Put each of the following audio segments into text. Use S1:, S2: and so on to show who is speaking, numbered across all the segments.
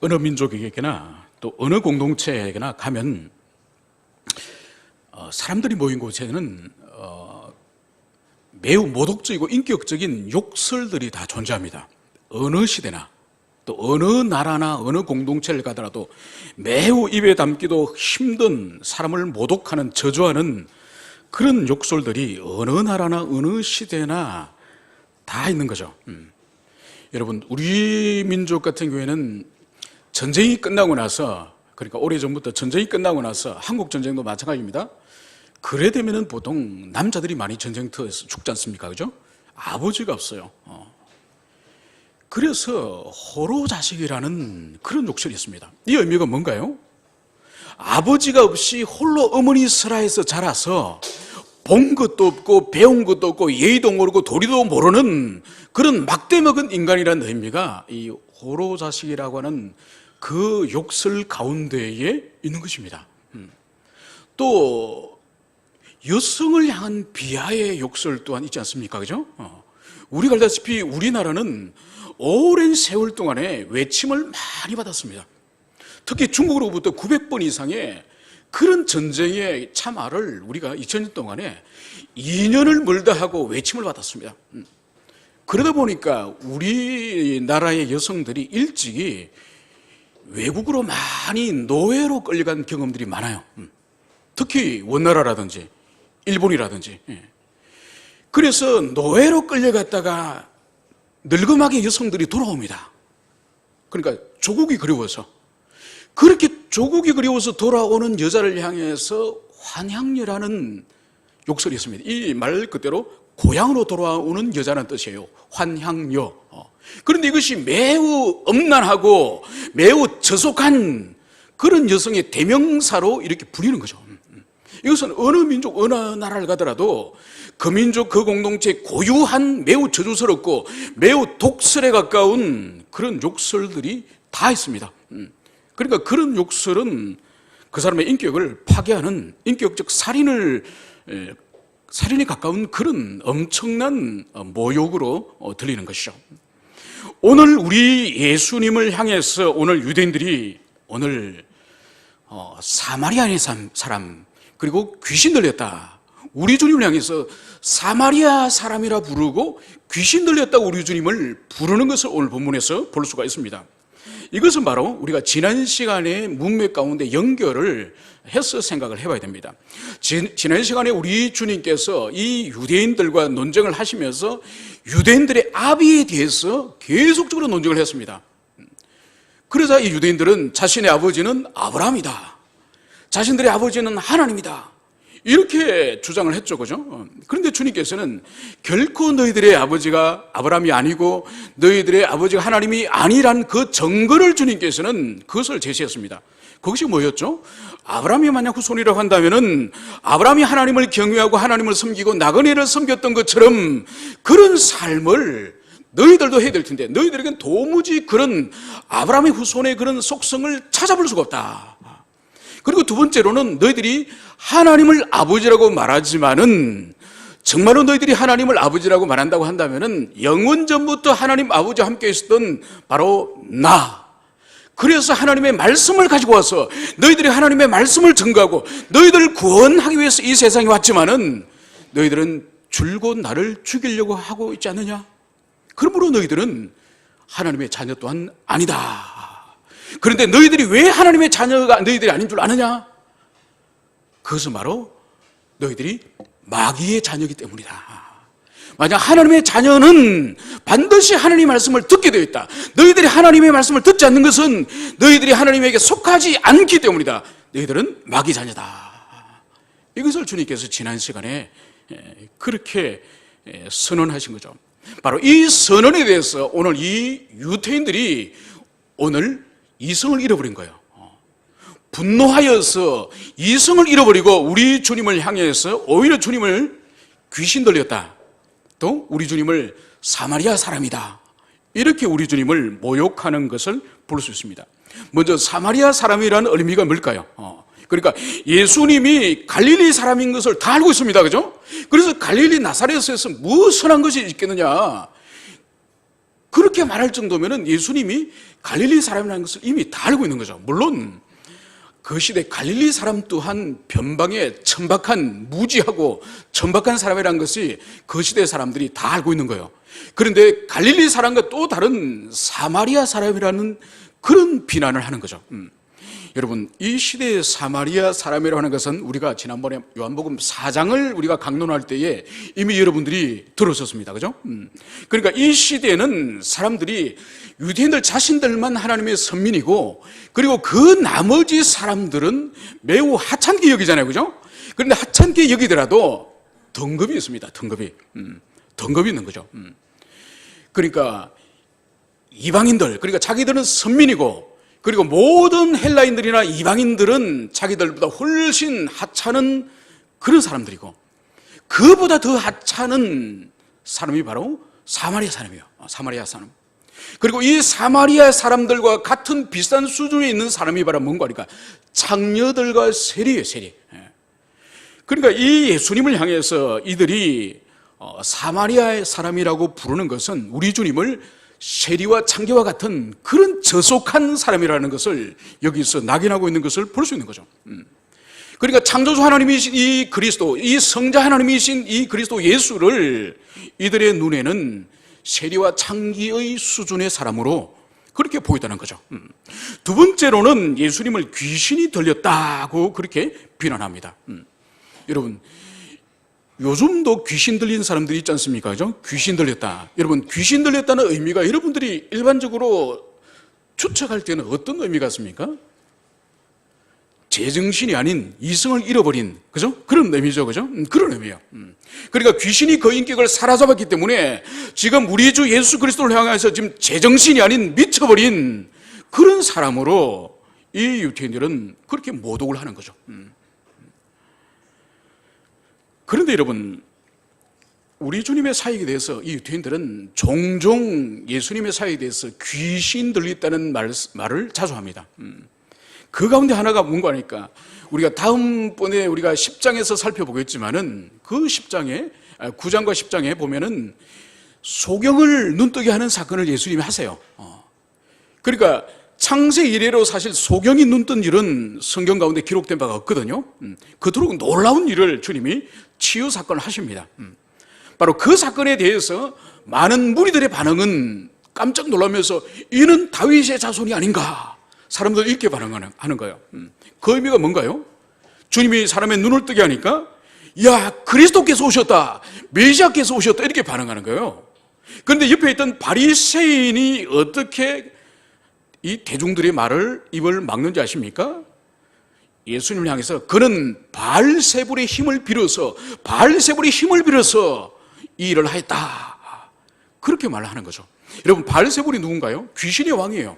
S1: 어느 민족에게나 또 어느 공동체에게나 가면 사람들이 모인 곳에는 매우 모독적이고 인격적인 욕설들이 다 존재합니다. 어느 시대나 또 어느 나라나 어느 공동체를 가더라도 매우 입에 담기도 힘든 사람을 모독하는, 저주하는 그런 욕설들이 어느 나라나 어느 시대나 다 있는 거죠. 여러분, 우리 민족 같은 경우에는 전쟁이 끝나고 나서, 그러니까 오래전부터 전쟁이 끝나고 나서, 한국 전쟁도 마찬가지입니다. 그래 되면은 보통 남자들이 많이 전쟁터에서 죽지 않습니까? 그죠? 아버지가 없어요. 그래서 호로자식이라는 그런 욕설이 있습니다. 이 의미가 뭔가요? 아버지가 없이 홀로 어머니 슬하에서 자라서 본 것도 없고 배운 것도 없고 예의도 모르고 도리도 모르는 그런 막대먹은 인간이라는 의미가 이 호로자식이라고 하는 그 욕설 가운데에 있는 것입니다. 또 여성을 향한 비하의 욕설 또한 있지 않습니까? 그죠? 우리가 알다시피 우리나라는 오랜 세월 동안에 외침을 많이 받았습니다. 특히 중국으로부터 900번 이상의 그런 전쟁의 참화를 우리가 2000년 동안에 2년을 멀다 하고 외침을 받았습니다. 그러다 보니까 우리나라의 여성들이 일찍이 외국으로 많이 노예로 끌려간 경험들이 많아요. 특히 원나라라든지 일본이라든지. 그래서 노예로 끌려갔다가 늙음하게 여성들이 돌아옵니다. 그러니까 조국이 그리워서. 그렇게 조국이 그리워서 돌아오는 여자를 향해서 환향녀라는 욕설이 있습니다. 이 말 그대로 고향으로 돌아오는 여자라는 뜻이에요. 환향녀. 그런데 이것이 매우 엄난하고 매우 저속한 그런 여성의 대명사로 이렇게 불리는 거죠. 이것은 어느 민족, 어느 나라를 가더라도 그 민족, 그 공동체의 고유한 매우 저주스럽고 매우 독설에 가까운 그런 욕설들이 다 있습니다. 그러니까 그런 욕설은 그 사람의 인격을 파괴하는 인격적 살인에 가까운 그런 엄청난 모욕으로 들리는 것이죠. 오늘 우리 예수님을 향해서 오늘 유대인들이 오늘 사마리아의 사람 그리고 귀신 들렸다. 우리 주님을 향해서 사마리아 사람이라 부르고 귀신 들렸다고 우리 주님을 부르는 것을 오늘 본문에서 볼 수가 있습니다. 이것은 바로 우리가 지난 시간에 문맥 가운데 연결을 해서 생각을 해봐야 됩니다. 지난 시간에 우리 주님께서 이 유대인들과 논쟁을 하시면서 유대인들의 아비에 대해서 계속적으로 논쟁을 했습니다. 그러자 이 유대인들은 자신의 아버지는 아브라함이다. 자신들의 아버지는 하나님이다. 이렇게 주장을 했죠. 그죠? 그런데 주님께서는 결코 너희들의 아버지가 아브라함이 아니고 너희들의 아버지가 하나님이 아니란 그 증거를 주님께서는 그것을 제시했습니다. 그것이 뭐였죠? 아브라함이 만약 후손이라고 한다면은 아브라함이 하나님을 경외하고 하나님을 섬기고 나그네를 섬겼던 것처럼 그런 삶을 너희들도 해야 될 텐데 너희들에겐 도무지 그런 아브라함의 후손의 그런 속성을 찾아볼 수가 없다. 그리고 두 번째로는 너희들이 하나님을 아버지라고 말하지만은 정말로 너희들이 하나님을 아버지라고 말한다고 한다면은 영원전부터 하나님 아버지와 함께 있었던 바로 나. 그래서 하나님의 말씀을 가지고 와서 너희들이 하나님의 말씀을 증거하고 너희들을 구원하기 위해서 이 세상에 왔지만은 너희들은 줄곧 나를 죽이려고 하고 있지 않느냐? 그러므로 너희들은 하나님의 자녀 또한 아니다. 그런데 너희들이 왜 하나님의 자녀가 너희들이 아닌 줄 아느냐? 그것은 바로 너희들이 마귀의 자녀이기 때문이다. 만약 하나님의 자녀는 반드시 하나님의 말씀을 듣게 되어 있다. 너희들이 하나님의 말씀을 듣지 않는 것은 너희들이 하나님에게 속하지 않기 때문이다. 너희들은 마귀 자녀다. 이것을 주님께서 지난 시간에 그렇게 선언하신 거죠. 바로 이 선언에 대해서 오늘 이 유대인들이 오늘 이성을 잃어버린 거예요. 분노하여서 이성을 잃어버리고 우리 주님을 향해서 오히려 주님을 귀신 들렸다. 또 우리 주님을 사마리아 사람이다. 이렇게 우리 주님을 모욕하는 것을 볼 수 있습니다. 먼저 사마리아 사람이라는 의미가 뭘까요? 그러니까 예수님이 갈릴리 사람인 것을 다 알고 있습니다. 그죠? 그래서 갈릴리 나사렛에서 무엇을 한 것이 있겠느냐? 그렇게 말할 정도면은 예수님이 갈릴리 사람이라는 것을 이미 다 알고 있는 거죠. 물론 그 시대 갈릴리 사람 또한 변방에 천박한, 무지하고 천박한 사람이라는 것이 그 시대 사람들이 다 알고 있는 거예요. 그런데 갈릴리 사람과 또 다른 사마리아 사람이라는 그런 비난을 하는 거죠. 여러분, 이 시대의 사마리아 사람이라고 하는 것은 우리가 지난번에 요한복음 4장을 우리가 강론할 때에 이미 여러분들이 들으셨습니다. 그죠? 그러니까 이 시대에는 사람들이 유대인들 자신들만 하나님의 선민이고, 그리고 그 나머지 사람들은 매우 하찮게 여기잖아요. 그죠? 그런데 하찮게 여기더라도 등급이 있습니다. 등급이. 등급이 있는 거죠. 그러니까 이방인들, 그러니까 자기들은 선민이고, 그리고 모든 헬라인들이나 이방인들은 자기들보다 훨씬 하찮은 그런 사람들이고, 그보다 더 하찮은 사람이 바로 사마리아 사람이에요. 사마리아 사람. 그리고 이 사마리아 사람들과 같은 비슷한 수준에 있는 사람이 바로 뭔가 하니까 창녀들과 세리예요, 세리. 그러니까 이 예수님을 향해서 이들이 사마리아의 사람이라고 부르는 것은 우리 주님을 세리와 창녀와 같은 그런 저속한 사람이라는 것을 여기서 낙인하고 있는 것을 볼 수 있는 거죠. 그러니까 창조주 하나님이신 이 그리스도, 이 성자 하나님이신 이 그리스도 예수를 이들의 눈에는 세리와 창기의 수준의 사람으로 그렇게 보였다는 거죠. 두 번째로는 예수님을 귀신이 들렸다고 그렇게 비난합니다. 여러분, 요즘도 귀신 들린 사람들이 있지 않습니까? 그죠? 귀신 들렸다. 여러분, 귀신 들렸다는 의미가 여러분들이 일반적으로 추측할 때는 어떤 의미가 있습니까? 제정신이 아닌 이성을 잃어버린, 그죠? 그런 의미죠. 그죠? 그런 의미예요. 그러니까 귀신이 그 인격을 사로잡았기 때문에 지금 우리 주 예수 그리스도를 향해서 지금 제정신이 아닌 미쳐버린 그런 사람으로 이 유태인들은 그렇게 모독을 하는 거죠. 그런데 여러분, 우리 주님의 사역에 대해서 이 유태인들은 종종 예수님의 사역에 대해서 귀신 들렸다는 말을 자주 합니다. 그 가운데 하나가 뭔가 하니까 우리가 다음번에 우리가 10장에서 살펴보겠지만은 그 10장에 9장과 10장에 보면은 소경을 눈뜨게 하는 사건을 예수님이 하세요. 그러니까 창세 이래로 사실 소경이 눈뜬 일은 성경 가운데 기록된 바가 없거든요. 그토록 놀라운 일을 주님이 치유 사건을 하십니다. 바로 그 사건에 대해서 많은 무리들의 반응은 깜짝 놀라면서 이는 다윗의 자손이 아닌가, 사람들 이렇게 반응하는 거예요. 그 의미가 뭔가요? 주님이 사람의 눈을 뜨게 하니까 야, 그리스도께서 오셨다, 메시아께서 오셨다, 이렇게 반응하는 거예요. 그런데 옆에 있던 바리새인이 어떻게 이 대중들의 말을, 입을 막는지 아십니까? 예수님을 향해서 그는 바알세불의 힘을 빌어서 이 일을 하였다, 그렇게 말을 하는 거죠. 여러분, 바알세불이 누군가요? 귀신의 왕이에요.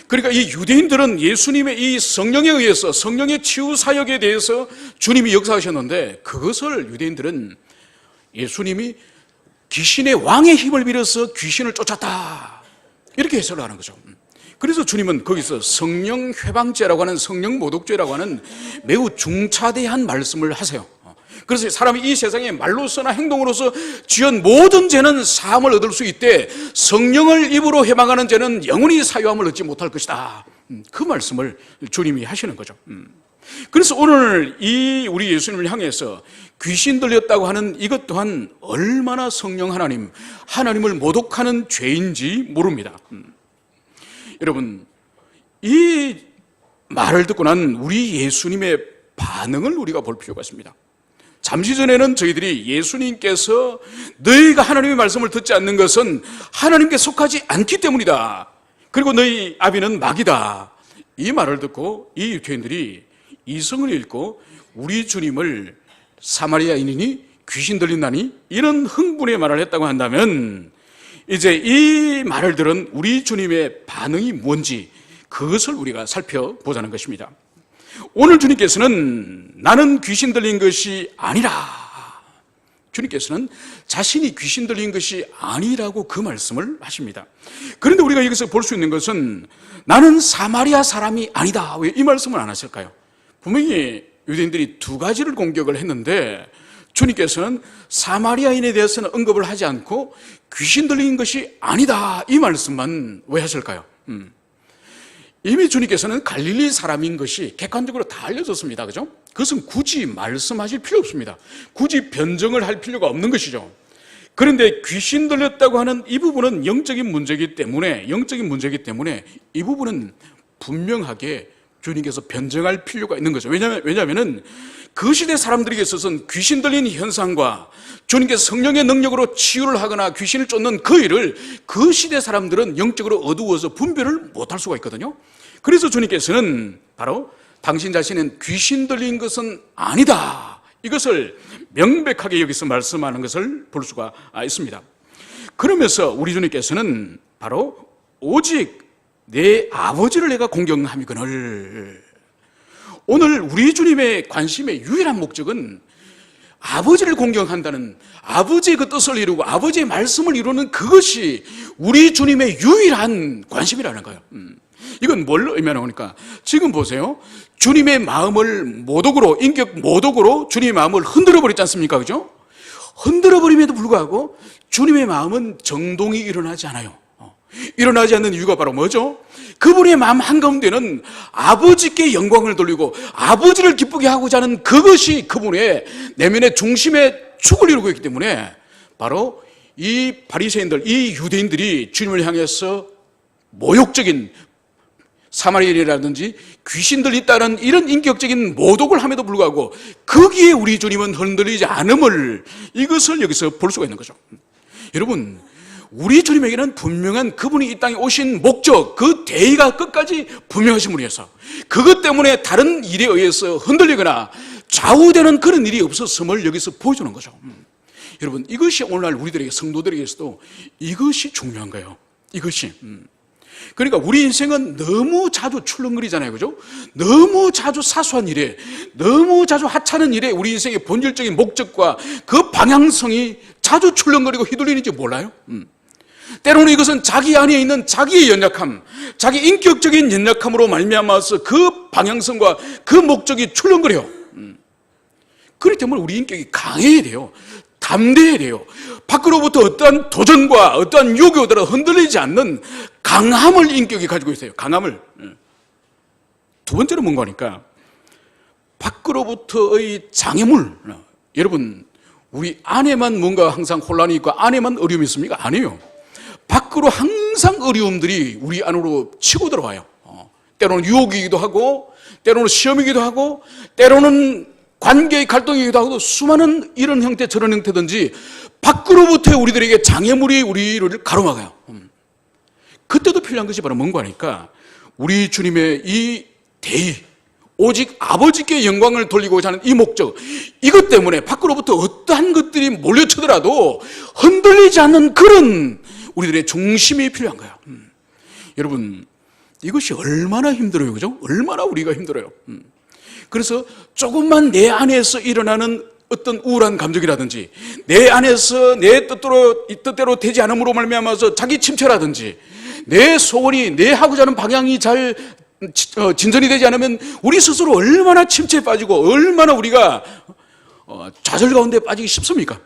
S1: 그러니까 이 유대인들은 예수님의 이 성령에 의해서, 성령의 치유 사역에 대해서 주님이 역사하셨는데, 그것을 유대인들은 예수님이 귀신의 왕의 힘을 빌어서 귀신을 쫓았다, 이렇게 해석을 하는 거죠. 그래서 주님은 거기서 성령 회방죄라고 하는, 성령 모독죄라고 하는 매우 중차대한 말씀을 하세요. 그래서 사람이 이 세상에 말로서나 행동으로서 지은 모든 죄는 사함을 얻을 수 있되 성령을 입으로 회방하는 죄는 영원히 사유함을 얻지 못할 것이다, 그 말씀을 주님이 하시는 거죠. 그래서 오늘 이 우리 예수님을 향해서 귀신 들렸다고 하는 이것 또한 얼마나 성령 하나님을 모독하는 죄인지 모릅니다. 여러분, 이 말을 듣고 난 우리 예수님의 반응을 우리가 볼 필요가 있습니다. 잠시 전에는 저희들이 예수님께서 너희가 하나님의 말씀을 듣지 않는 것은 하나님께 속하지 않기 때문이다, 그리고 너희 아비는 마귀다, 이 말을 듣고 이 유태인들이 이성을 잃고 우리 주님을 사마리아인이니 귀신 들린다니 이런 흥분의 말을 했다고 한다면, 이제 이 말을 들은 우리 주님의 반응이 뭔지 그것을 우리가 살펴보자는 것입니다. 오늘 주님께서는 나는 귀신 들린 것이 아니라, 주님께서는 자신이 귀신 들린 것이 아니라고 그 말씀을 하십니다. 그런데 우리가 여기서 볼 수 있는 것은 나는 사마리아 사람이 아니다, 왜 이 말씀을 안 하실까요? 분명히 유대인들이 두 가지를 공격을 했는데 주님께서는 사마리아인에 대해서는 언급을 하지 않고 귀신 들린 것이 아니다, 이 말씀만 왜 하실까요? 이미 주님께서는 갈릴리 사람인 것이 객관적으로 다 알려졌습니다. 그죠? 그것은 굳이 말씀하실 필요 없습니다. 굳이 변정을 할 필요가 없는 것이죠. 그런데 귀신 들렸다고 하는 이 부분은 영적인 문제이기 때문에 이 부분은 분명하게 주님께서 변정할 필요가 있는 거죠. 왜냐하면 그 시대 사람들에게 있어서는 귀신 들린 현상과 주님께서 성령의 능력으로 치유를 하거나 귀신을 쫓는 그 일을 그 시대 사람들은 영적으로 어두워서 분별을 못할 수가 있거든요. 그래서 주님께서는 바로 당신 자신은 귀신 들린 것은 아니다, 이것을 명백하게 여기서 말씀하는 것을 볼 수가 있습니다. 그러면서 우리 주님께서는 바로 오직 내 아버지를 내가 공경함이거늘, 오늘 우리 주님의 관심의 유일한 목적은 아버지를 공경한다는, 아버지의 그 뜻을 이루고 아버지의 말씀을 이루는 그것이 우리 주님의 유일한 관심이라는 거예요. 이건 뭘 의미하니까, 지금 보세요. 주님의 마음을 모독으로, 인격 모독으로 주님의 마음을 흔들어 버렸지 않습니까? 그죠? 흔들어 버림에도 불구하고 주님의 마음은 정동이 일어나지 않아요. 일어나지 않는 이유가 바로 뭐죠? 그분의 마음 한가운데는 아버지께 영광을 돌리고 아버지를 기쁘게 하고자 하는 그것이 그분의 내면의 중심의 축을 이루고 있기 때문에, 바로 이 바리새인들, 이 유대인들이 주님을 향해서 모욕적인 사마리아인이라든지 귀신들 있다는 이런 인격적인 모독을 함에도 불구하고 거기에 우리 주님은 흔들리지 않음을, 이것을 여기서 볼 수가 있는 거죠. 여러분, 우리 주님에게는 분명한 그분이 이 땅에 오신 목적, 그 대의가 끝까지 분명하신 분이어서 그것 때문에 다른 일에 의해서 흔들리거나 좌우되는 그런 일이 없었음을 여기서 보여주는 거죠. 여러분, 이것이 오늘날 우리들에게, 성도들에게서도 이것이 중요한 거예요. 이것이. 그러니까 우리 인생은 너무 자주 출렁거리잖아요. 그죠? 너무 자주 사소한 일에, 너무 자주 하찮은 일에 우리 인생의 본질적인 목적과 그 방향성이 자주 출렁거리고 휘둘리는지 몰라요? 때로는 이것은 자기 안에 있는 자기의 연약함, 자기 인격적인 연약함으로 말미암아서 그 방향성과 그 목적이 출렁거려요. 그렇기 때문에 우리 인격이 강해야 돼요. 담대해야 돼요. 밖으로부터 어떠한 도전과 어떠한 유혹에 오더라도 흔들리지 않는 강함을 인격이 가지고 있어요. 강함을. 두 번째로 뭔가 하니까, 밖으로부터의 장애물. 여러분, 우리 안에만 뭔가 항상 혼란이 있고 안에만 어려움이 있습니까? 아니에요. 밖으로 항상 어려움들이 우리 안으로 치고 들어와요. 때로는 유혹이기도 하고, 때로는 시험이기도 하고, 때로는 관계의 갈등이기도 하고, 수많은 이런 형태 저런 형태든지 밖으로부터 우리들에게 장애물이 우리를 가로막아요. 그때도 필요한 것이 바로 뭔가 하니까, 우리 주님의 이 대의, 오직 아버지께 영광을 돌리고자 하는 이 목적, 이것 때문에 밖으로부터 어떠한 것들이 몰려치더라도 흔들리지 않는 그런 우리들의 중심이 필요한 거예요. 여러분, 이것이 얼마나 힘들어요. 그죠? 얼마나 우리가 힘들어요. 그래서 조금만 내 안에서 일어나는 어떤 우울한 감정이라든지, 내 안에서 내 뜻대로 되지 않음으로 말미암아서 자기 침체라든지, 내 소원이, 내 하고자 하는 방향이 잘 진전이 되지 않으면 우리 스스로 얼마나 침체에 빠지고 얼마나 우리가 좌절 가운데 빠지기 쉽습니까?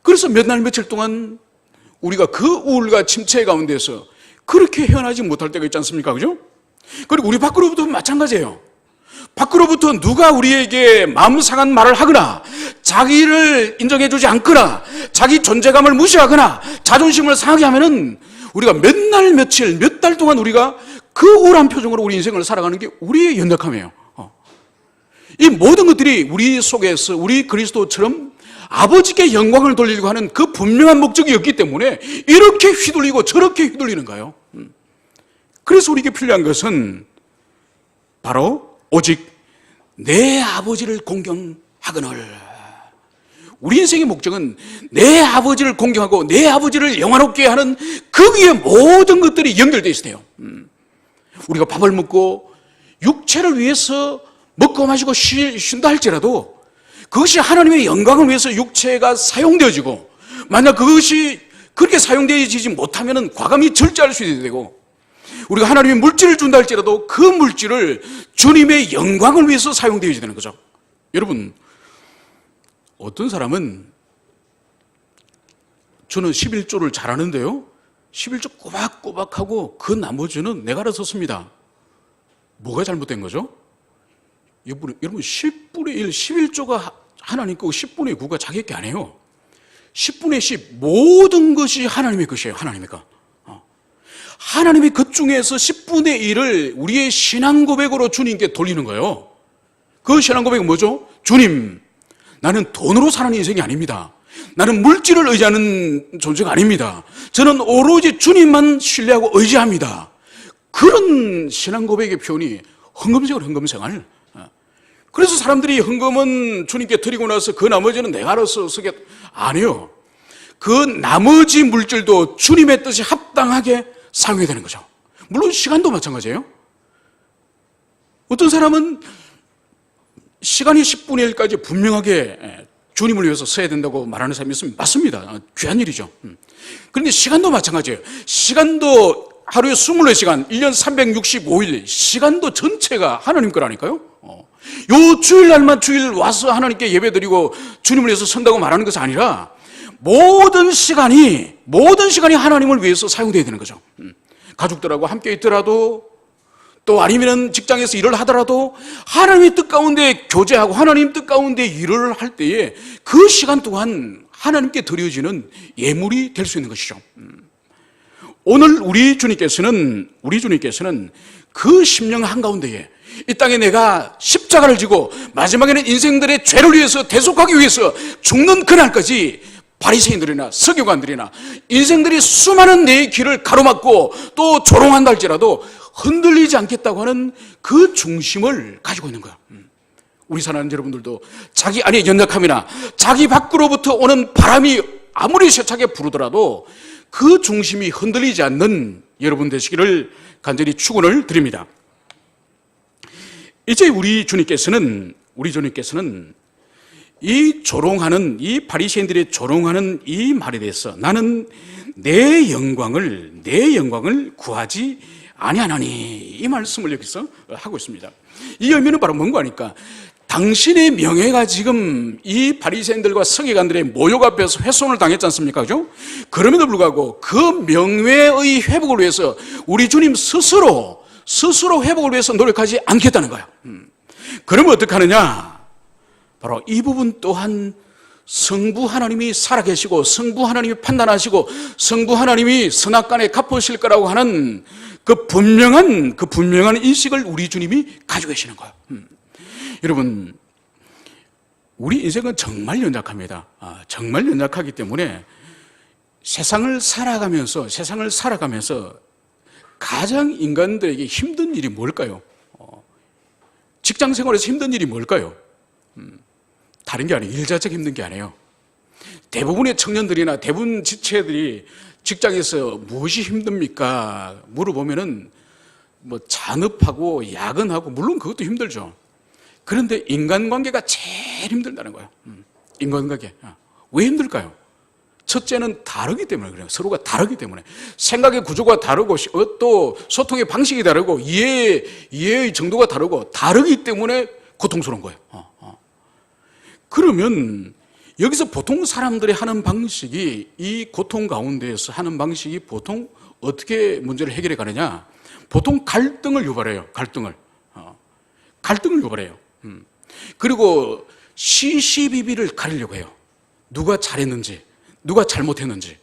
S1: 그래서 몇 날 며칠 동안 우리가 그 우울과 침체 가운데서 그렇게 헤어나지 못할 때가 있지 않습니까? 그죠? 그리고 우리 밖으로부터 마찬가지예요. 밖으로부터 누가 우리에게 마음 상한 말을 하거나 자기를 인정해주지 않거나 자기 존재감을 무시하거나 자존심을 상하게 하면은 우리가 몇 날 며칠 몇 달 동안 우리가 그 우울한 표정으로 우리 인생을 살아가는 게 우리의 연약함이에요. 이 모든 것들이 우리 속에서 우리 그리스도처럼 아버지께 영광을 돌리려고 하는 그 분명한 목적이었기 때문에 이렇게 휘둘리고 저렇게 휘둘리는 거예요. 그래서 우리에게 필요한 것은 바로 오직 내 아버지를 공경하거늘. 우리 인생의 목적은 내 아버지를 공경하고 내 아버지를 영화롭게 하는 거기에 모든 것들이 연결되어 있어요. 우리가 밥을 먹고 육체를 위해서 먹고 마시고 쉰다 할지라도 그것이 하나님의 영광을 위해서 육체가 사용되어지고, 만약 그것이 그렇게 사용되어지지 못하면 과감히 절제할 수 있어야 되고, 우리가 하나님의 물질을 준다 할지라도 그 물질을 주님의 영광을 위해서 사용되어야 되는 거죠. 여러분, 어떤 사람은 저는 11조를 잘하는데요, 11조 꼬박꼬박하고 그 나머지는 내가 알아서 씁니다. 뭐가 잘못된 거죠? 여러분 10분의 1, 11조가 하나님 거고 10분의 9가 자기 게 아니에요. 10분의 10 모든 것이 하나님의 것이에요. 하나님의 것. 하나님의 것 중에서 10분의 1을 우리의 신앙 고백으로 주님께 돌리는 거예요. 그 신앙 고백은 뭐죠? 주님, 나는 돈으로 사는 인생이 아닙니다. 나는 물질을 의지하는 존재가 아닙니다. 저는 오로지 주님만 신뢰하고 의지합니다. 그런 신앙 고백의 표현이 헌금생활. 그래서 사람들이 헌금은 주님께 드리고 나서 그 나머지는 내가 알아서 쓰겠, 아니요. 그 나머지 물질도 주님의 뜻이 합당하게 사용해야 되는 거죠. 물론 시간도 마찬가지예요. 어떤 사람은 시간이 10분의 1까지 분명하게 주님을 위해서 써야 된다고 말하는 사람이 있으면 맞습니다. 귀한 일이죠. 그런데 시간도 마찬가지예요. 시간도 하루에 24시간, 1년 365일, 시간도 전체가 하나님 거라니까요. 요 주일날만 주일 와서 하나님께 예배드리고 주님을 위해서 선다고 말하는 것이 아니라 모든 시간이 하나님을 위해서 사용되어야 되는 거죠. 가족들하고 함께 있더라도, 또 아니면 직장에서 일을 하더라도 하나님의 뜻 가운데 교제하고 하나님 뜻 가운데 일을 할 때에 그 시간 동안 하나님께 드려지는 예물이 될 수 있는 것이죠. 오늘 우리 주님께서는 그 심령 한가운데에 이 땅에 내가 십자가를 지고 마지막에는 인생들의 죄를 위해서 대속하기 위해서 죽는 그날까지 바리새인들이나 서기관들이나 인생들이 수많은 내 길을 가로막고 또 조롱한다 할지라도 흔들리지 않겠다고 하는 그 중심을 가지고 있는 거야. 우리 사랑하는 여러분들도 자기 안의 연약함이나 자기 밖으로부터 오는 바람이 아무리 세차게 부르더라도 그 중심이 흔들리지 않는 여러분 되시기를 간절히 축원을 드립니다. 이제 우리 주님께서는 이 바리새인들의 조롱하는 이 말에 대해서 나는 내 영광을 구하지 아니하나니, 이 말씀을 여기서 하고 있습니다. 이 의미는 바로 뭔가 하니까 당신의 명예가 지금 이 바리새인들과 서기관들의 모욕 앞에서 훼손을 당했지 않습니까? 그죠? 그럼에도 불구하고 그 명예의 회복을 위해서 우리 주님 스스로 회복을 위해서 노력하지 않겠다는 거예요. 그러면 어떻게 하느냐? 바로 이 부분 또한 성부 하나님이 살아계시고 성부 하나님이 판단하시고 성부 하나님이 선악간에 갚으실 거라고 하는 그 분명한 인식을 우리 주님이 가지고 계시는 거예요. 여러분, 우리 인생은 정말 연약합니다. 정말 연약하기 때문에 세상을 살아가면서 가장 인간들에게 힘든 일이 뭘까요? 직장 생활에서 힘든 일이 뭘까요? 다른 게 아니에요. 일 자체가 힘든 게 아니에요. 대부분의 청년들이나 대부분 지체들이 직장에서 무엇이 힘듭니까? 물어보면은 잔업하고 야근하고, 물론 그것도 힘들죠. 그런데 인간관계가 제일 힘들다는 거예요. 인간관계. 왜 힘들까요? 첫째는 다르기 때문에 그래요. 서로가 다르기 때문에. 생각의 구조가 다르고, 또 소통의 방식이 다르고, 이해의 정도가 다르기 때문에 고통스러운 거예요. 그러면 여기서 보통 사람들이 하는 방식이, 이 고통 가운데에서 하는 방식이 보통 어떻게 문제를 해결해 가느냐? 보통 갈등을 유발해요. 갈등을 유발해요. 그리고 시시비비를 가리려고 해요. 누가 잘했는지, 누가 잘못했는지.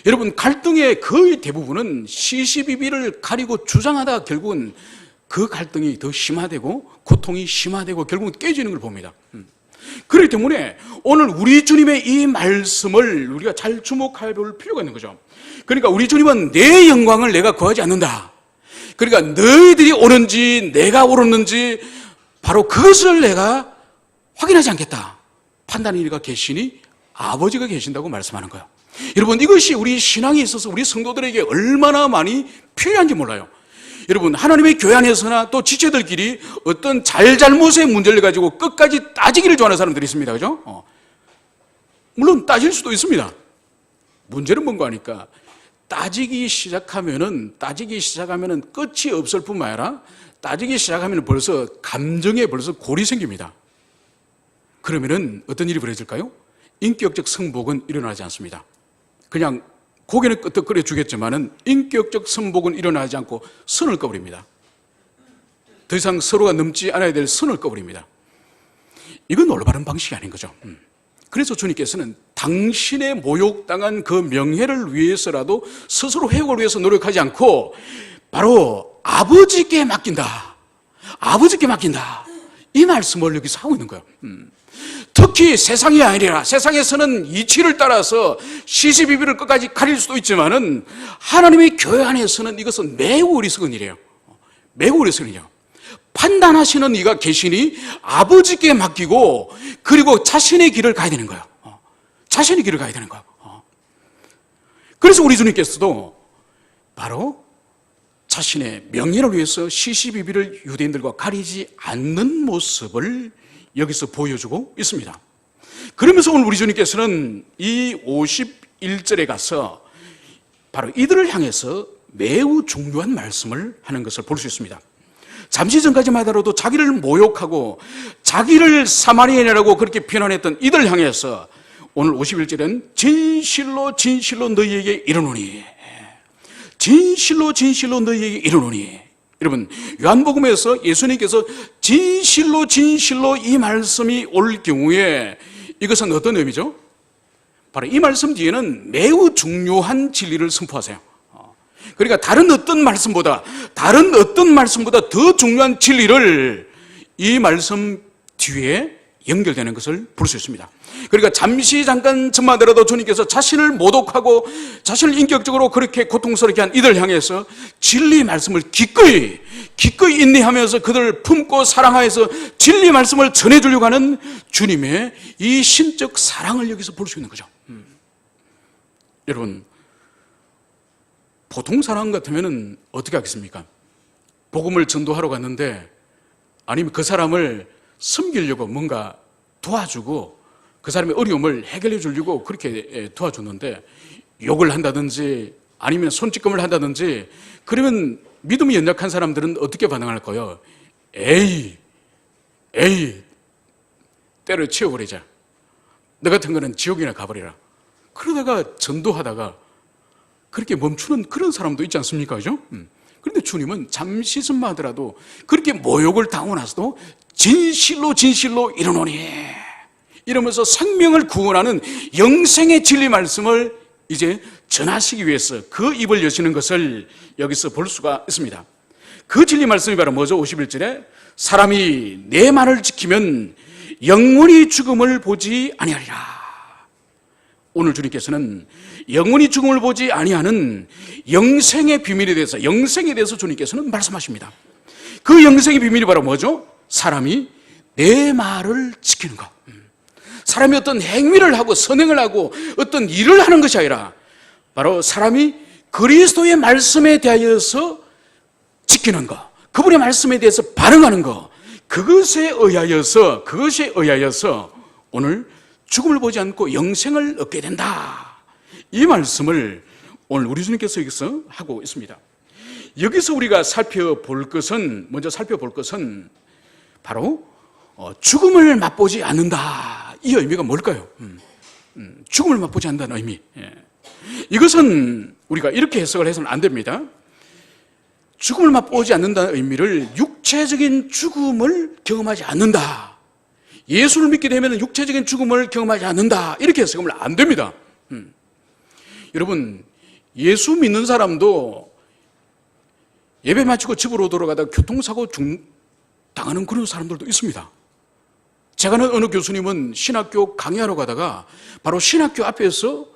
S1: 여러분, 갈등의 거의 대부분은 시시비비를 가리고 주장하다가 결국은 그 갈등이 더 심화되고 고통이 심화되고 결국은 깨지는 걸 봅니다. 그렇기 때문에 오늘 우리 주님의 이 말씀을 우리가 잘 주목할 필요가 있는 거죠. 그러니까 우리 주님은 내 영광을 내가 구하지 않는다. 그러니까 너희들이 옳은지 내가 옳았는지 바로 그것을 내가 확인하지 않겠다. 판단의 이가 계시니 아버지가 계신다고 말씀하는 거예요. 여러분, 이것이 우리 신앙에 있어서 우리 성도들에게 얼마나 많이 필요한지 몰라요. 여러분, 하나님의 교회 안에서나 또 지체들끼리 어떤 잘잘못의 문제를 가지고 끝까지 따지기를 좋아하는 사람들이 있습니다. 그죠? 물론 따질 수도 있습니다. 문제는 뭔가 하니까 따지기 시작하면은 끝이 없을 뿐만 아니라 따지기 시작하면 벌써 감정에 벌써 골이 생깁니다. 그러면은 어떤 일이 벌어질까요? 인격적 성복은 일어나지 않습니다. 그냥 고개는 끄덕거려 주겠지만은 인격적 성복은 일어나지 않고 선을 꺼버립니다. 더 이상 서로가 넘지 않아야 될 선을 꺼버립니다. 이건 올바른 방식이 아닌 거죠. 그래서 주님께서는 당신의 모욕당한 그 명예를 위해서라도 스스로 회복을 위해서 노력하지 않고 바로 아버지께 맡긴다. 아버지께 맡긴다. 이 말씀을 여기서 하고 있는 거예요. 특히 세상이 아니라 세상에서는 이치를 따라서 시시비비를 끝까지 가릴 수도 있지만은 하나님의 교회 안에서는 이것은 매우 어리석은 일이에요. 매우 어리석은 일이에요. 판단하시는 이가 계시니 아버지께 맡기고 그리고 자신의 길을 가야 되는 거예요. 자신의 길을 가야 되는 거예요. 그래서 우리 주님께서도 바로 자신의 명예를 위해서 시시비비를 유대인들과 가리지 않는 모습을 여기서 보여주고 있습니다. 그러면서 오늘 우리 주님께서는 이 51절에 가서 바로 이들을 향해서 매우 중요한 말씀을 하는 것을 볼 수 있습니다. 잠시 전까지만 하더라도 자기를 모욕하고 자기를 사마리아인이라고 그렇게 비난했던 이들을 향해서 오늘 51절엔 진실로 진실로 너희에게 이르노니, 진실로 진실로 너희에게 이르노니. 여러분, 요한복음에서 예수님께서 진실로 진실로 이 말씀이 올 경우에 이것은 어떤 의미죠? 바로 이 말씀 뒤에는 매우 중요한 진리를 선포하세요. 그러니까 다른 어떤 말씀보다 더 중요한 진리를 이 말씀 뒤에 연결되는 것을 볼 수 있습니다. 그러니까 잠깐 전마더라도 주님께서 자신을 모독하고 자신을 인격적으로 그렇게 고통스럽게 한 이들 향해서 진리 말씀을 기꺼이 인내하면서 그들을 품고 사랑하여서 진리 말씀을 전해주려고 하는 주님의 이 신적 사랑을 여기서 볼 수 있는 거죠. 여러분, 보통 사람 같으면 어떻게 하겠습니까? 복음을 전도하러 갔는데 아니면 그 사람을 섬기려고 뭔가 도와주고 그 사람의 어려움을 해결해 주려고 그렇게 도와줬는데 욕을 한다든지 아니면 손찌검을 한다든지 그러면 믿음이 연약한 사람들은 어떻게 반응할까요? 에이 때려치워버리자. 너 같은 거는 지옥이나 가버리라. 그러다가 전도하다가 그렇게 멈추는 그런 사람도 있지 않습니까? 그죠? 그런데 주님은 잠시 전마하더라도 그렇게 모욕을 당하고 나서도 진실로 진실로 이르노니 이러면서 생명을 구원하는 영생의 진리 말씀을 이제 전하시기 위해서 그 입을 여시는 것을 여기서 볼 수가 있습니다. 그 진리 말씀이 바로 뭐죠? 51절에 사람이 내 말을 지키면 영원히 죽음을 보지 아니하리라. 오늘 주님께서는 영원히 죽음을 보지 아니하는 영생의 비밀에 대해서 주님께서는 말씀하십니다. 그 영생의 비밀이 바로 뭐죠? 사람이 내 말을 지키는 것. 사람이 어떤 행위를 하고 선행을 하고 어떤 일을 하는 것이 아니라 바로 사람이 그리스도의 말씀에 대하여서 지키는 것, 그분의 말씀에 대해서 반응하는 것, 그것에 의하여서 오늘 죽음을 보지 않고 영생을 얻게 된다. 이 말씀을 오늘 우리 주님께서 여기서 하고 있습니다. 여기서 우리가 먼저 살펴볼 것은 바로 죽음을 맛보지 않는다. 이 의미가 뭘까요? 죽음을 맛보지 않는다는 의미. 이것은 우리가 이렇게 해석을 해서는 안 됩니다. 죽음을 맛보지 않는다는 의미를 육체적인 죽음을 경험하지 않는다. 예수를 믿게 되면 육체적인 죽음을 경험하지 않는다. 이렇게 해석하면 안 됩니다. 여러분, 예수 믿는 사람도 예배 마치고 집으로 돌아가다가 교통사고 당하는 그런 사람들도 있습니다. 제가 아는 어느 교수님은 신학교 강의하러 가다가 바로 신학교 앞에서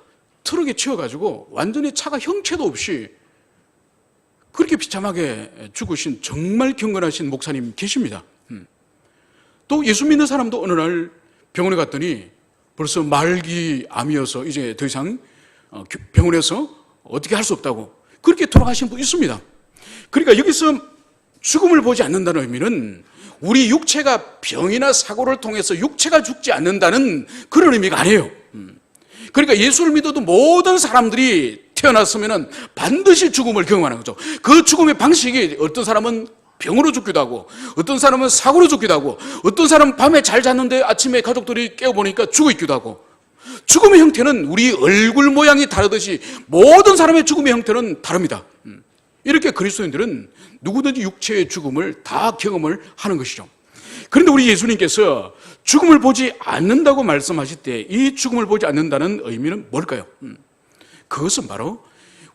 S1: 트럭에 치여가지고 완전히 차가 형체도 없이 그렇게 비참하게 죽으신 정말 경건하신 목사님 계십니다. 또 예수 믿는 사람도 어느 날 병원에 갔더니 벌써 말기 암이어서 이제 더 이상 병원에서 어떻게 할 수 없다고 그렇게 돌아가신 분 있습니다. 그러니까 여기서 죽음을 보지 않는다는 의미는 우리 육체가 병이나 사고를 통해서 육체가 죽지 않는다는 그런 의미가 아니에요. 그러니까 예수를 믿어도 모든 사람들이 태어났으면 반드시 죽음을 경험하는 거죠. 그 죽음의 방식이 어떤 사람은 병으로 죽기도 하고, 어떤 사람은 사고로 죽기도 하고, 어떤 사람은 밤에 잘 잤는데 아침에 가족들이 깨어보니까 죽어 있기도 하고, 죽음의 형태는 우리 얼굴 모양이 다르듯이 모든 사람의 죽음의 형태는 다릅니다. 이렇게 그리스도인들은 누구든지 육체의 죽음을 다 경험을 하는 것이죠. 그런데 우리 예수님께서 죽음을 보지 않는다고 말씀하실 때 이 죽음을 보지 않는다는 의미는 뭘까요? 그것은 바로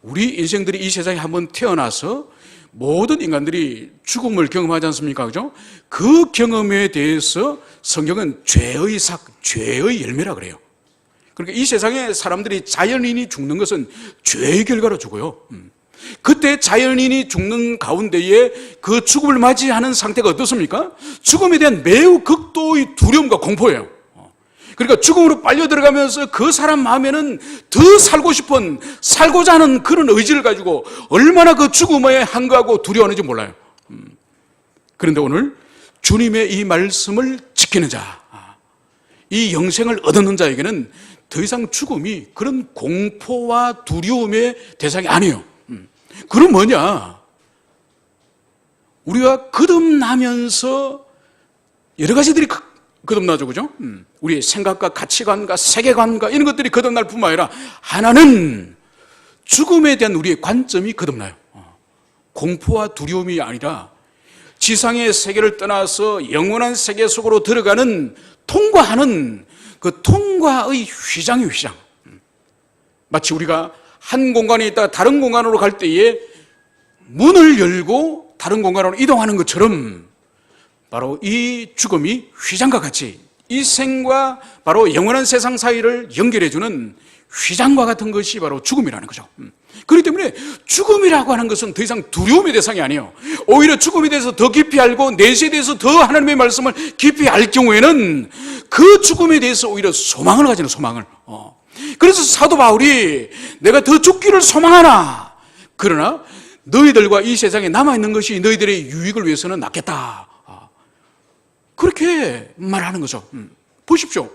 S1: 우리 인생들이 이 세상에 한번 태어나서 모든 인간들이 죽음을 경험하지 않습니까? 그죠? 그 경험에 대해서 성경은 죄의 열매라 그래요. 그러니까 이 세상에 사람들이 자연인이 죽는 것은 죄의 결과로 죽어요. 그때 자연인이 죽는 가운데에 그 죽음을 맞이하는 상태가 어떻습니까? 죽음에 대한 매우 극도의 두려움과 공포예요. 그러니까 죽음으로 빨려 들어가면서 그 사람 마음에는 더 살고자 하는 그런 의지를 가지고 얼마나 그 죽음에 한가하고 두려워하는지 몰라요. 그런데 오늘 주님의 이 말씀을 지키는 자, 이 영생을 얻는 자에게는 더 이상 죽음이 그런 공포와 두려움의 대상이 아니에요. 그럼 뭐냐? 우리가 거듭나면서 여러 가지들이 거듭나죠, 그죠? 우리의 생각과 가치관과 세계관과 이런 것들이 거듭날 뿐만 아니라 하나는 죽음에 대한 우리의 관점이 거듭나요. 공포와 두려움이 아니라 지상의 세계를 떠나서 영원한 세계 속으로 들어가는 통과하는 그 통과의 휘장이에요, 휘장. 마치 우리가 한 공간에 있다가 다른 공간으로 갈 때에 문을 열고 다른 공간으로 이동하는 것처럼 바로 이 죽음이 휘장과 같이 이 생과 바로 영원한 세상 사이를 연결해주는 휘장과 같은 것이 바로 죽음이라는 거죠. 그렇기 때문에 죽음이라고 하는 것은 더 이상 두려움의 대상이 아니에요. 오히려 죽음에 대해서 더 깊이 알고 내세에 대해서 더 하나님의 말씀을 깊이 알 경우에는 그 죽음에 대해서 오히려 소망을 가지는 소망을. 그래서 사도 바울이 내가 더 죽기를 소망하나 그러나 너희들과 이 세상에 남아있는 것이 너희들의 유익을 위해서는 낫겠다. 그렇게 말하는 거죠. 보십시오.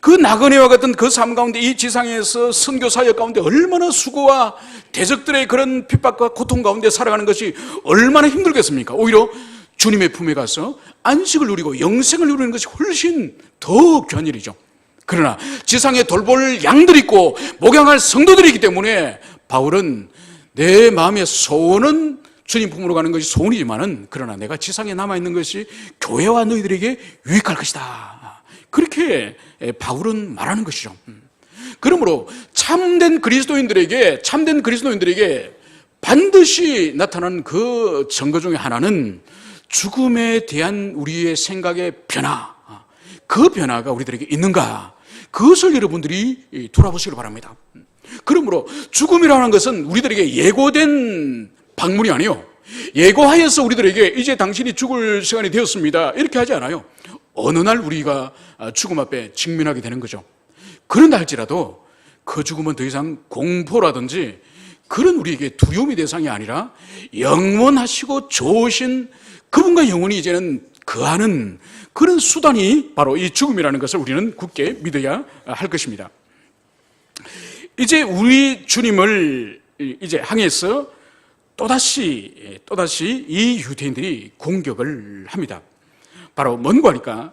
S1: 그 나그네와 같은 그 삶 가운데 이 지상에서 선교 사역 가운데 얼마나 수고와 대적들의 그런 핍박과 고통 가운데 살아가는 것이 얼마나 힘들겠습니까? 오히려 주님의 품에 가서 안식을 누리고 영생을 누리는 것이 훨씬 더 귀한 일이죠. 그러나 지상에 돌볼 양들이 있고 목양할 성도들이 있기 때문에 바울은 내 마음의 소원은 주님 품으로 가는 것이 소원이지만은 그러나 내가 지상에 남아있는 것이 교회와 너희들에게 유익할 것이다. 그렇게 바울은 말하는 것이죠. 그러므로 참된 그리스도인들에게 반드시 나타나는 그 증거 중에 하나는 죽음에 대한 우리의 생각의 변화, 그 변화가 우리들에게 있는가? 그것을 여러분들이 돌아보시길 바랍니다. 그러므로 죽음이라는 것은 우리들에게 예고된 방문이 아니에요. 예고하여서 우리들에게 이제 당신이 죽을 시간이 되었습니다. 이렇게 하지 않아요. 어느 날 우리가 죽음 앞에 직면하게 되는 거죠. 그런다 할지라도 그 죽음은 더 이상 공포라든지 그런 우리에게 두려움의 대상이 아니라 영원하시고 좋으신 그분과 영원히 이제는 거하는 그런 수단이 바로 이 죽음이라는 것을 우리는 굳게 믿어야 할 것입니다. 이제 우리 주님을 이제 향해서 또다시 이 유대인들이 공격을 합니다. 바로 뭔가 하니까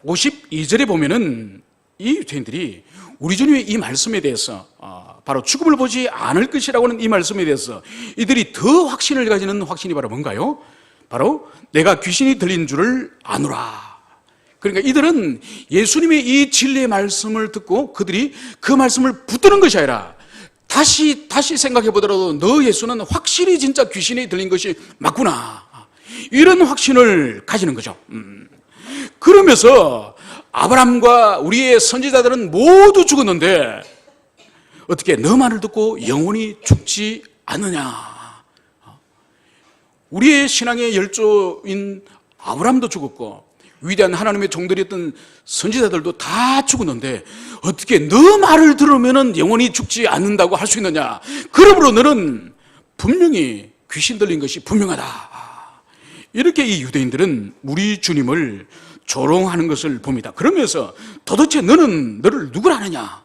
S1: 52절에 보면은 이 유대인들이 우리 주님의 이 말씀에 대해서 바로 죽음을 보지 않을 것이라고 하는 이 말씀에 대해서 이들이 더 확신을 가지는 확신이 바로 뭔가요? 바로 내가 귀신이 들린 줄을 아노라. 그러니까 이들은 예수님의 이 진리의 말씀을 듣고 그들이 그 말씀을 붙드는 것이 아니라 다시 생각해 보더라도 너 예수는 확실히 진짜 귀신이 들린 것이 맞구나. 이런 확신을 가지는 거죠. 그러면서 아브라함과 우리의 선지자들은 모두 죽었는데 어떻게 너 말을 듣고 영원히 죽지 않느냐. 우리의 신앙의 열조인 아브라함도 죽었고 위대한 하나님의 종들이었던 선지자들도 다 죽었는데 어떻게 너 말을 들으면 영원히 죽지 않는다고 할 수 있느냐. 그러므로 너는 분명히 귀신 들린 것이 분명하다. 이렇게 이 유대인들은 우리 주님을 조롱하는 것을 봅니다. 그러면서 도대체 너는 너를 누구라 하느냐.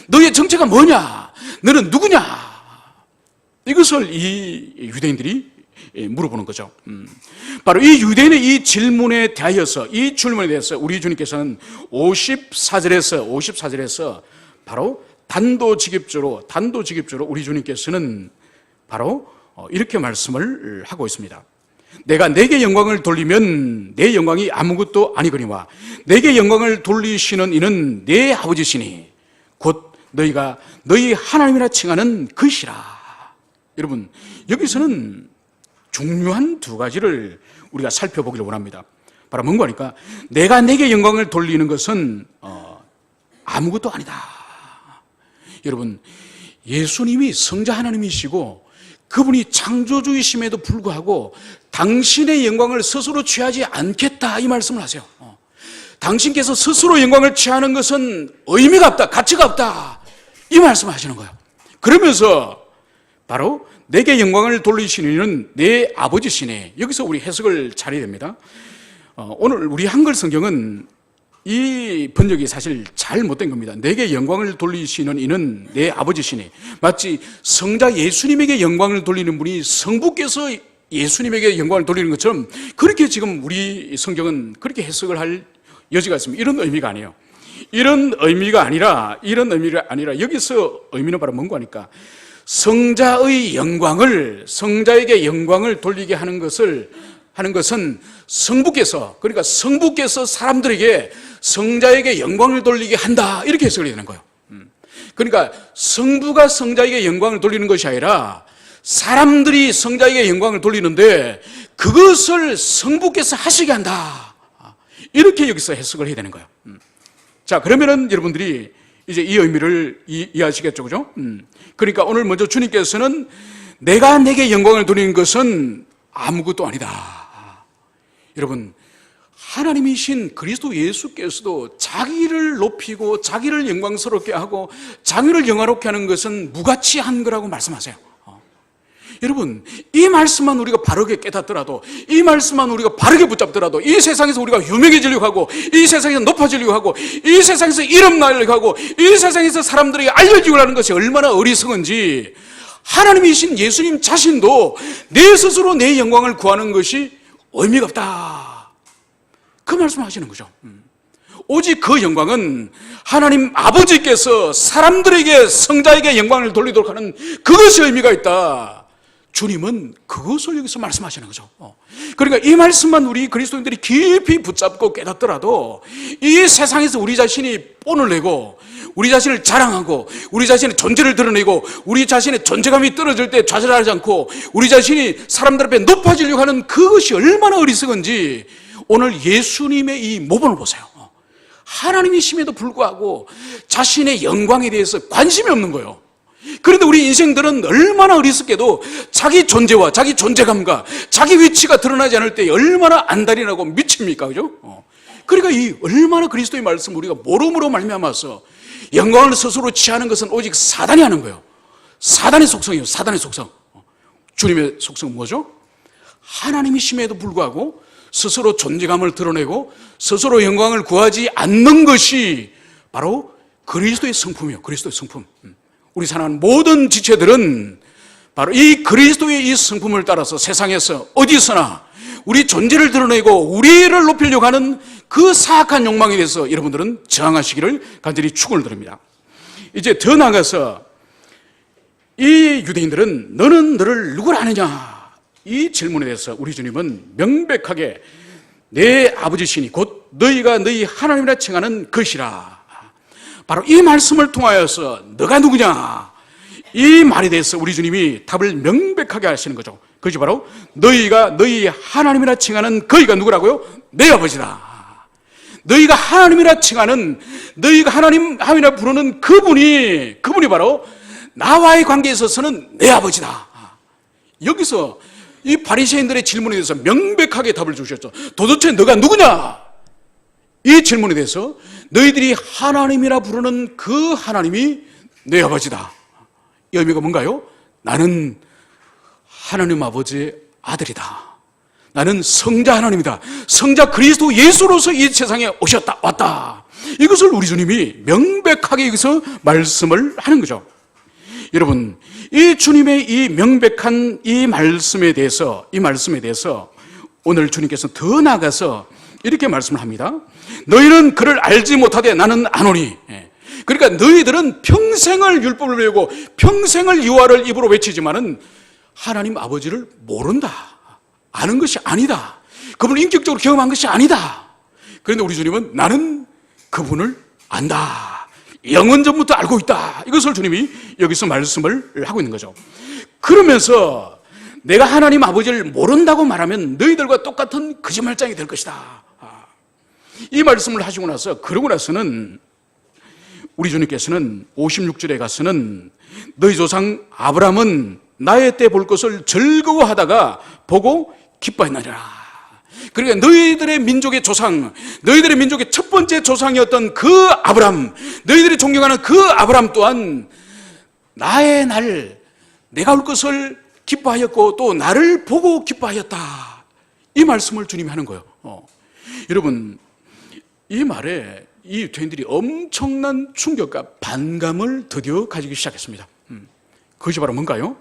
S1: 너의 정체가 뭐냐. 너는 누구냐. 이것을 이 유대인들이 물어보는 거죠. 바로 이 유대인의 이 질문에 대하여서 우리 주님께서는 54절에서 바로 단도직입적으로 우리 주님께서는 바로 이렇게 말씀을 하고 있습니다. 내가 내게 영광을 돌리면 내 영광이 아무것도 아니거니와 내게 영광을 돌리시는 이는 내 아버지시니 곧 너희가 너희 하나님이라 칭하는 것이라. 여러분, 여기서는 중요한 두 가지를 우리가 살펴보기를 원합니다. 바로 뭔가 하니까 내가 내게 영광을 돌리는 것은 아무것도 아니다. 여러분, 예수님이 성자 하나님이시고 그분이 창조주이심에도 불구하고 당신의 영광을 스스로 취하지 않겠다, 이 말씀을 하세요. 당신께서 스스로 영광을 취하는 것은 의미가 없다, 가치가 없다, 이 말씀을 하시는 거예요. 그러면서 바로 내게 영광을 돌리시는 이는 내 아버지시네. 여기서 우리 해석을 잘해야 됩니다. 오늘 우리 한글 성경은 이 번역이 사실 잘못된 겁니다. 내게 영광을 돌리시는 이는 내 아버지시니, 마치 성자 예수님에게 영광을 돌리는 분이 성부께서 예수님에게 영광을 돌리는 것처럼 그렇게 지금 우리 성경은 그렇게 해석을 할 여지가 있습니다. 이런 의미가 아니에요. 이런 의미가 아니라 여기서 의미는 바로 뭔가 하니까 성자의 영광을, 성자에게 영광을 돌리게 하는 것은 성부께서, 그러니까 성부께서 사람들에게 성자에게 영광을 돌리게 한다, 이렇게 해석이 되는 거예요. 그러니까 성부가 성자에게 영광을 돌리는 것이 아니라 사람들이 성자에게 영광을 돌리는데 그것을 성부께서 하시게 한다, 이렇게 여기서 해석을 해야 되는 거예요. 자, 그러면은 여러분들이 이제 이 의미를 이해하시겠죠, 그죠? 그러니까 오늘 먼저 주님께서는 내가 내게 영광을 돌리는 것은 아무것도 아니다. 여러분, 하나님이신 그리스도 예수께서도 자기를 높이고 자기를 영광스럽게 하고 자기를 영화롭게 하는 것은 무가치한 거라고 말씀하세요. 여러분, 이 말씀만 우리가 바르게 깨닫더라도, 이 말씀만 우리가 바르게 붙잡더라도, 이 세상에서 우리가 유명해지려고 하고, 이 세상에서 높아지려고 하고, 이 세상에서 이름 날려고 하고, 이 세상에서 사람들에게 알려지고 하는 것이 얼마나 어리석은지, 하나님이신 예수님 자신도 내 스스로 내 영광을 구하는 것이 의미가 없다, 그 말씀을 하시는 거죠. 오직 그 영광은 하나님 아버지께서 사람들에게, 성자에게 영광을 돌리도록 하는 그것이 의미가 있다. 주님은 그것을 여기서 말씀하시는 거죠. 그러니까 이 말씀만 우리 그리스도인들이 깊이 붙잡고 깨닫더라도 이 세상에서 우리 자신이 뽐을 내고 우리 자신을 자랑하고 우리 자신의 존재를 드러내고 우리 자신의 존재감이 떨어질 때 좌절하지 않고 우리 자신이 사람들 앞에 높아지려고 하는 그것이 얼마나 어리석은지 오늘 예수님의 이 모범을 보세요. 하나님이심에도 불구하고 자신의 영광에 대해서 관심이 없는 거예요. 그런데 우리 인생들은 얼마나 어리석게도 자기 존재와 자기 존재감과 자기 위치가 드러나지 않을 때 얼마나 안달이 나고 미칩니까, 그죠? 그러니까 이 얼마나 그리스도의 말씀 우리가 모름으로 말미암아서 영광을 스스로 취하는 것은 오직 사단이 하는 거예요. 사단의 속성이에요. 사단의 속성. 주님의 속성은 뭐죠? 하나님이심에도 불구하고 스스로 존재감을 드러내고 스스로 영광을 구하지 않는 것이 바로 그리스도의 성품이에요. 그리스도의 성품. 우리 사랑하는 모든 지체들은 바로 이 그리스도의 이 성품을 따라서 세상에서 어디서나 우리 존재를 드러내고 우리를 높이려고 하는 그 사악한 욕망에 대해서 여러분들은 저항하시기를 간절히 축원을 드립니다. 이제 더 나아가서 이 유대인들은 너는 너를 누구라 하느냐, 이 질문에 대해서 우리 주님은 명백하게 내 아버지시니 곧 너희가 너희 하나님이라 칭하는 것이라, 바로 이 말씀을 통하여서 너가 누구냐, 이 말에 대해서 우리 주님이 답을 명백하게 하시는 거죠. 그것이 바로 너희가 너희 하나님이라 칭하는 거기가 누구라고요? 내 아버지다. 너희가 하나님이라 칭하는, 너희가 하나님이라 부르는 그분이 바로 나와의 관계에 있어서는 내 아버지다. 여기서 이 바리새인들의 질문에 대해서 명백하게 답을 주셨죠. 도대체 너가 누구냐? 이 질문에 대해서 너희들이 하나님이라 부르는 그 하나님이 내 아버지다. 이 의미가 뭔가요? 나는 하나님 아버지의 아들이다. 나는 성자 하나님이다. 성자 그리스도 예수로서 이 세상에 왔다. 이것을 우리 주님이 명백하게 여기서 말씀을 하는 거죠. 여러분, 이 주님의 이 명백한 이 말씀에 대해서 오늘 주님께서 더 나아가서 이렇게 말씀을 합니다. 너희는 그를 알지 못하되 나는 아노니. 그러니까 너희들은 평생을 율법을 배우고 평생을 유아를 입으로 외치지만은 하나님 아버지를 모른다. 아는 것이 아니다. 그분을 인격적으로 경험한 것이 아니다. 그런데 우리 주님은 나는 그분을 안다. 영원 전부터 알고 있다. 이것을 주님이 여기서 말씀을 하고 있는 거죠. 그러면서 내가 하나님 아버지를 모른다고 말하면 너희들과 똑같은 거짓말장이 될 것이다. 이 말씀을 하시고 나서, 그러고 나서는 우리 주님께서는 56절에 가서는 너희 조상 아브라함은 나의 때 볼 것을 즐거워하다가 보고 기뻐했느니라. 그러니까 너희들의 민족의 조상, 너희들의 민족의 첫 번째 조상이었던 그 아브라함, 너희들이 존경하는 그 아브라함 또한 나의 날, 내가 올 것을 기뻐하였고 또 나를 보고 기뻐하였다. 이 말씀을 주님이 하는 거예요. 여러분, 이 말에 이 유대인들이 엄청난 충격과 반감을 드디어 가지기 시작했습니다. 그것이 바로 뭔가요?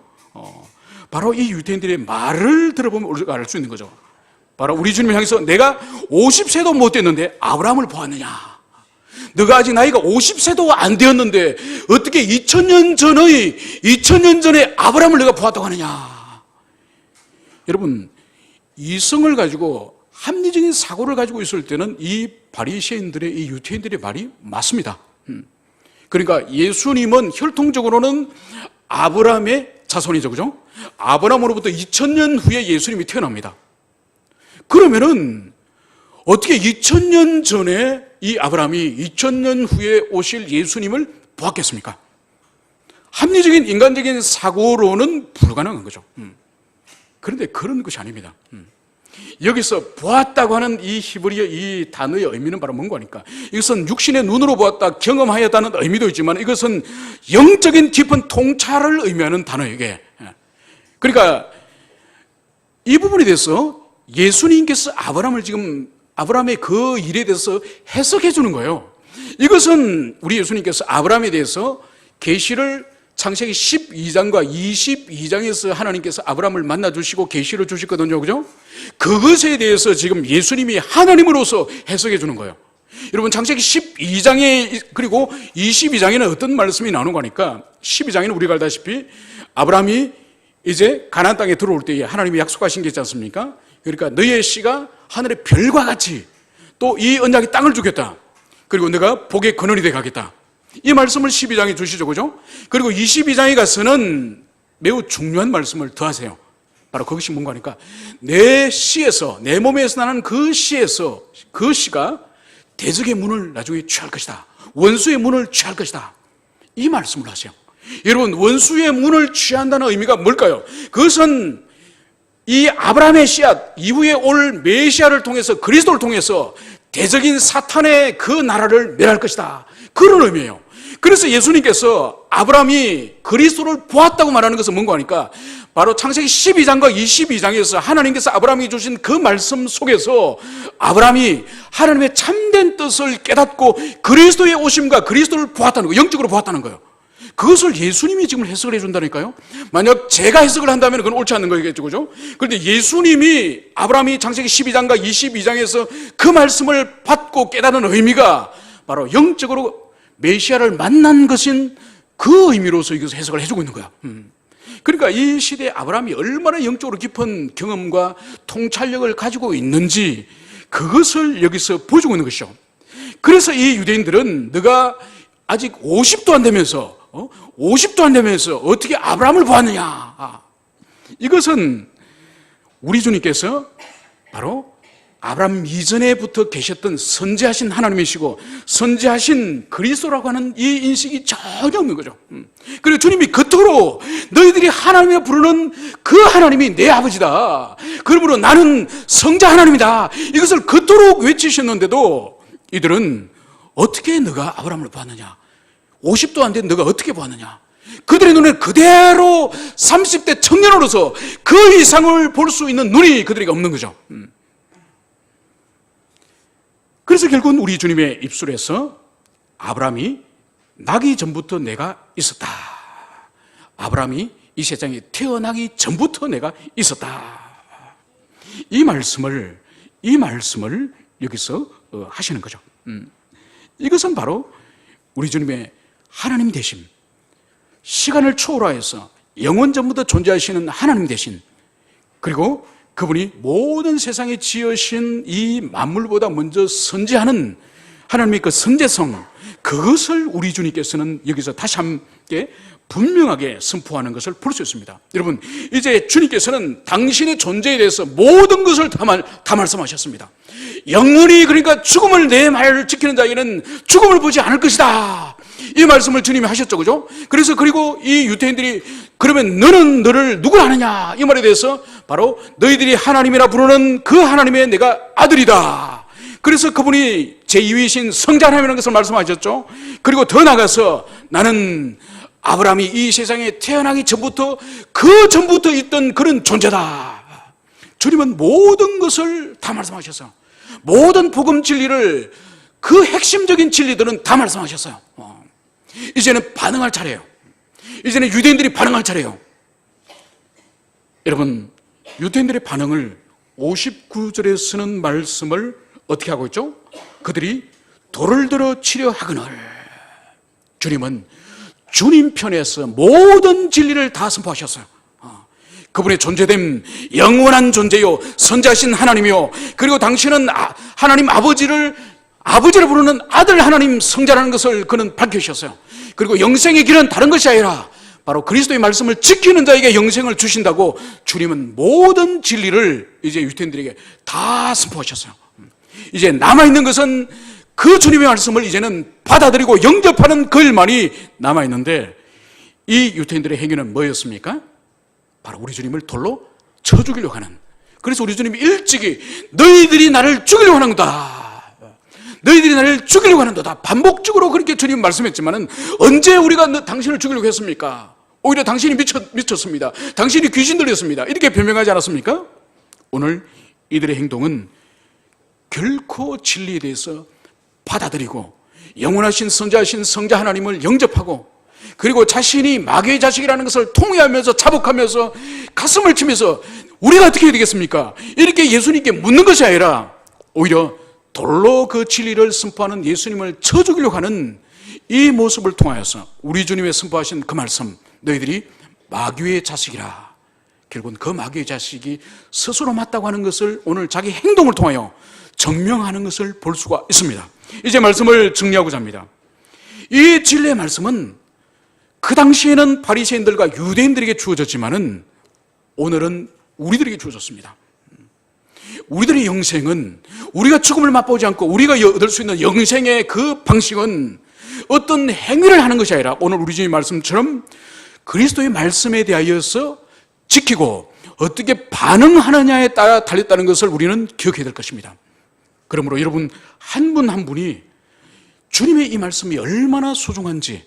S1: 바로 이 유대인들의 말을 들어보면 우리가 알 수 있는 거죠. 바로 우리 주님을 향해서 내가 50세도 못 됐는데 아브라함을 보았느냐? 너가 아직 나이가 50세도 안 되었는데 어떻게 2000년 전에 아브라함을 내가 보았다고 하느냐? 여러분, 이성을 가지고 합리적인 사고를 가지고 있을 때는 이 바리새인들의, 이 유대인들의 말이 맞습니다. 그러니까 예수님은 혈통적으로는 아브라함의 자손이죠, 그죠? 아브라함으로부터 2000년 후에 예수님이 태어납니다. 그러면은 어떻게 2000년 전에 이 아브라함이 2000년 후에 오실 예수님을 보았겠습니까? 합리적인 인간적인 사고로는 불가능한 거죠. 그런데 그런 것이 아닙니다. 여기서 보았다고 하는 이 히브리어 이 단어의 의미는 바로 뭔가 하니까 이것은 육신의 눈으로 보았다, 경험하였다는 의미도 있지만 이것은 영적인 깊은 통찰을 의미하는 단어에게, 그러니까 이 부분에 대해서 예수님께서 아브라함의 그 일에 대해서 해석해 주는 거예요. 이것은 우리 예수님께서 아브라함에 대해서 계시를 창세기 12장과 22장에서 하나님께서 아브라함을 만나주시고 계시를 주셨거든요, 그죠? 그것에 대해서 지금 예수님이 하나님으로서 해석해 주는 거예요. 여러분, 창세기 12장에 그리고 22장에는 어떤 말씀이 나오는 거니까 12장에는 우리가 알다시피 아브라함이 이제 가나안 땅에 들어올 때에 하나님이 약속하신 게 있지 않습니까? 그러니까 너희의 씨가 하늘의 별과 같이 또 이 언약의 땅을 주겠다. 그리고 내가 복의 근원이 되게 하겠다. 이 말씀을 12장에 주시죠, 그죠? 그리고 22장에 가서는 매우 중요한 말씀을 더하세요. 바로 그것이 뭔가 하니까 내 씨에서, 내 몸에서 나는 그 씨에서, 그 씨가 대적의 문을 나중에 취할 것이다. 원수의 문을 취할 것이다. 이 말씀을 하세요. 여러분, 원수의 문을 취한다는 의미가 뭘까요? 그것은 이 아브라함의 씨앗, 이후에 올 메시아를 통해서, 그리스도를 통해서 대적인 사탄의 그 나라를 멸할 것이다. 그런 의미예요. 그래서 예수님께서 아브라함이 그리스도를 보았다고 말하는 것은 뭔가 하니까 바로 창세기 12장과 22장에서 하나님께서 아브라함에게 주신 그 말씀 속에서 아브라함이 하나님의 참된 뜻을 깨닫고 그리스도의 오심과 그리스도를 보았다는 거예요. 영적으로 보았다는 거예요. 그것을 예수님이 지금 해석을 해준다니까요. 만약 제가 해석을 한다면 그건 옳지 않는 거겠죠, 그죠? 그런데 예수님이 아브라함이 창세기 12장과 22장에서 그 말씀을 받고 깨닫는 의미가 바로 영적으로 메시아를 만난 것인 그 의미로서 이것을 해석을 해주고 있는 거야. 그러니까 이 시대에 아브라함이 얼마나 영적으로 깊은 경험과 통찰력을 가지고 있는지 그것을 여기서 보여주고 있는 것이죠. 그래서 이 유대인들은 너가 아직 50도 안 되면서 어떻게 아브라함을 보았느냐. 이것은 우리 주님께서 바로 아브라함 이전에부터 계셨던 선지하신 하나님이시고 선지하신 그리스도라고 하는 이 인식이 전혀 없는 거죠. 그리고 주님이 그토록 너희들이 하나님을 부르는 그 하나님이 내 아버지다. 그러므로 나는 성자 하나님이다. 이것을 그토록 외치셨는데도 이들은 어떻게 너가 아브라함을 보았느냐? 50도 안 된 너가 어떻게 보았느냐? 그들의 눈에 그대로 30대 청년으로서 그 이상을 볼 수 있는 눈이 그들에게 없는 거죠. 그래서 결국은 우리 주님의 입술에서 아브라함이 나기 전부터 내가 있었다. 아브라함이 이 세상에 태어나기 전부터 내가 있었다. 이 말씀을 여기서 하시는 거죠. 이것은 바로 우리 주님의 하나님 되심, 시간을 초월하여서 영원 전부터 존재하시는 하나님 되신, 그리고 그분이 모든 세상에 지으신 이 만물보다 먼저 선지하는 하나님의 그 선제성, 그것을 우리 주님께서는 여기서 다시 함께 분명하게 선포하는 것을 볼 수 있습니다. 여러분, 이제 주님께서는 당신의 존재에 대해서 모든 것을 다 말씀하셨습니다. 영원히, 그러니까 죽음을 내 말을 지키는 자에게는 죽음을 보지 않을 것이다, 이 말씀을 주님이 하셨죠, 그죠? 그리고 이 유대인들이 그러면 너는 너를 누구라 하느냐, 이 말에 대해서 바로 너희들이 하나님이라 부르는 그 하나님의 내가 아들이다. 그래서 그분이 제2위이신 성자 하나님이라는 것을 말씀하셨죠. 그리고 더 나아가서 나는 아브라함이 이 세상에 태어나기 전부터 그 전부터 있던 그런 존재다. 주님은 모든 것을 다 말씀하셨어요. 모든 복음 진리를, 그 핵심적인 진리들은 다 말씀하셨어요. 이제는 반응할 차례예요. 이제는 유대인들이 반응할 차례예요. 여러분, 유대인들의 반응을 59절에 쓰는 말씀을 어떻게 하고 있죠? 그들이 돌을 들어 치려 하거늘. 주님은 주님 편에서 모든 진리를 다 선포하셨어요. 그분의 존재됨, 영원한 존재요, 선지하신 하나님이요, 그리고 당신은 하나님 아버지를 부르는 아들 하나님 성자라는 것을 그는 밝히셨어요. 그리고 영생의 길은 다른 것이 아니라 바로 그리스도의 말씀을 지키는 자에게 영생을 주신다고 주님은 모든 진리를 이제 유대인들에게 다 선포하셨어요. 이제 남아있는 것은 그 주님의 말씀을 이제는 받아들이고 영접하는 그 일만이 남아있는데, 이 유대인들의 행위는 뭐였습니까? 바로 우리 주님을 돌로 쳐 죽이려고 하는. 그래서 우리 주님이 일찍이 너희들이 나를 죽이려고 하는 거다, 너희들이 나를 죽이려고 하는 거다, 반복적으로 그렇게 주님 말씀했지만은 언제 우리가 당신을 죽이려고 했습니까? 오히려 당신이 미쳤습니다, 당신이 귀신 들렸습니다, 이렇게 변명하지 않았습니까? 오늘 이들의 행동은 결코 진리에 대해서 받아들이고 영원하신 선지하신 성자 하나님을 영접하고, 그리고 자신이 마귀의 자식이라는 것을 통회하면서 자복하면서 가슴을 치면서 우리가 어떻게 해야 되겠습니까? 이렇게 예수님께 묻는 것이 아니라 오히려 돌로 그 진리를 선포하는 예수님을 쳐 죽이려고 하는 이 모습을 통하여서 우리 주님의 선포하신 그 말씀, 너희들이 마귀의 자식이라, 결국은 그 마귀의 자식이 스스로 맞다고 하는 것을 오늘 자기 행동을 통하여 증명하는 것을 볼 수가 있습니다. 이제 말씀을 정리하고자 합니다. 이 진리의 말씀은 그 당시에는 바리새인들과 유대인들에게 주어졌지만은 오늘은 우리들에게 주어졌습니다. 우리들의 영생은, 우리가 죽음을 맛보지 않고 우리가 얻을 수 있는 영생의 그 방식은 어떤 행위를 하는 것이 아니라 오늘 우리 주님의 말씀처럼 그리스도의 말씀에 대하여서 지키고 어떻게 반응하느냐에 따라 달렸다는 것을 우리는 기억해야 될 것입니다. 그러므로 여러분 한 분 한 분이 주님의 이 말씀이 얼마나 소중한지,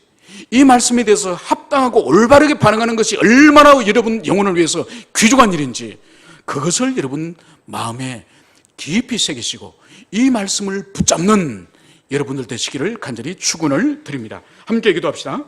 S1: 이 말씀에 대해서 합당하고 올바르게 반응하는 것이 얼마나 여러분 영혼을 위해서 귀중한 일인지, 그것을 여러분 마음에 깊이 새기시고 이 말씀을 붙잡는 여러분들 되시기를 간절히 축원을 드립니다. 함께 기도합시다.